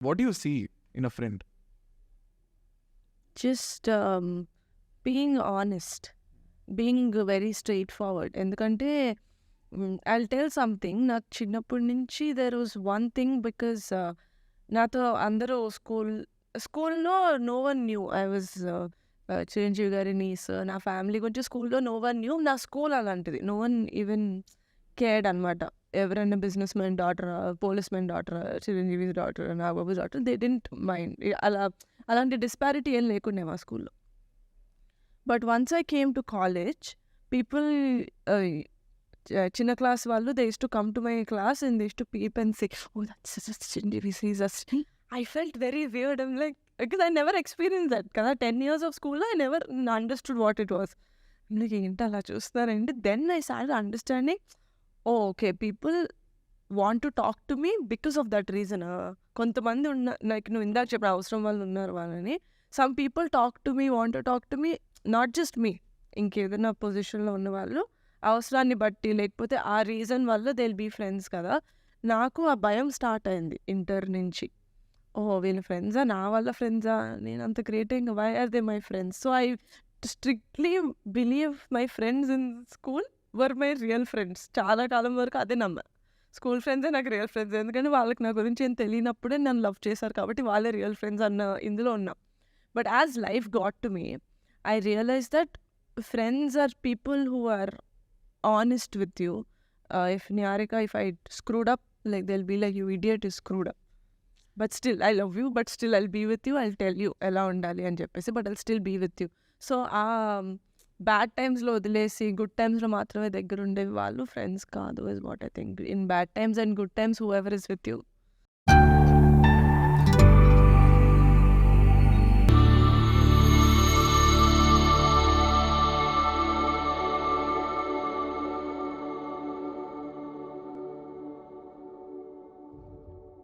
What do you see in a friend? Just being honest, being very straightforward. ఎందుకంటే I'll tell something, నాకు చిన్నప్పటి నుంచి there was one thing, because నాతో అందరూ స్కూల్లో no one knew I was Chiranjeevi గారి niece. నా family గురించి స్కూల్లో నో వన్ న్యూ. నా స్కూల్ అలాంటిది, నో వన్ ఈవెన్ కేర్డ్ అనమాట. ఎవరైనా businessman daughter, policeman daughter, Chiranjeevi daughter, Nagababu daughter, they didn't mind. అలాంటి డిస్పారిటీ ఏం లేకుండే మా స్కూల్లో. But once I came to college, people, చిన్న క్లాస్ వాళ్ళు, they use to come to my class and they use to peep and say, "Oh, that's Chiranjeevi, he's us." I felt very weird. I'm like, because I never experienced that. Kada 10 years of school, I never understood what it was. I'm like, ఏంటి అలా చూస్తారంటే, then I started understanding, oh okay, people want to talk to me because of that reason. కొంతమంది like నువ్వు ఇందాక చెప్పిన అవసరం వాళ్ళు ఉన్నారు వాళ్ళని. Some people talk to me, want to talk to me, not just me, ఇంకేదైనా పొజిషన్లో ఉన్న వాళ్ళు అవసరాన్ని బట్టి, లేకపోతే ఆ రీజన్ వల్ల దే విల్ బీ ఫ్రెండ్స్ కదా. నాకు ఆ భయం స్టార్ట్ అయింది ఇంటర్ నుంచి. ఓహో, వీళ్ళ ఫ్రెండ్సా, నా వల్ల ఫ్రెండ్సా, నేను అంత గ్రేట్, ఇంకా why are they my friends? So I strictly believe my friends in school were my real friends. చాలా కాలం వరకు అదే నమ్మా, స్కూల్ ఫ్రెండ్సే నాకు రియల్ ఫ్రెండ్స్. ఎందుకంటే వాళ్ళకి నా గురించి ఏం తెలియనప్పుడే నన్ను లవ్ చేశారు కాబట్టి వాళ్ళే రియల్ ఫ్రెండ్స్ అన్న ఇందులో ఉన్నా. But as life got to me, I realize that friends are people who are honest with you. If Niharika, if I screwed up, like they'll be like, you idiot, you screwed up. But still, I love you, but still I'll be with you. I'll tell you ఎలా ఉండాలి అని చెప్పేసి, but I'll still be with you. So ఆ bad టైమ్స్లో వదిలేసి good టైమ్స్లో మాత్రమే దగ్గర ఉండే వాళ్ళు ఫ్రెండ్స్ కాదు, is what I think. In bad times and good times, who ever is with you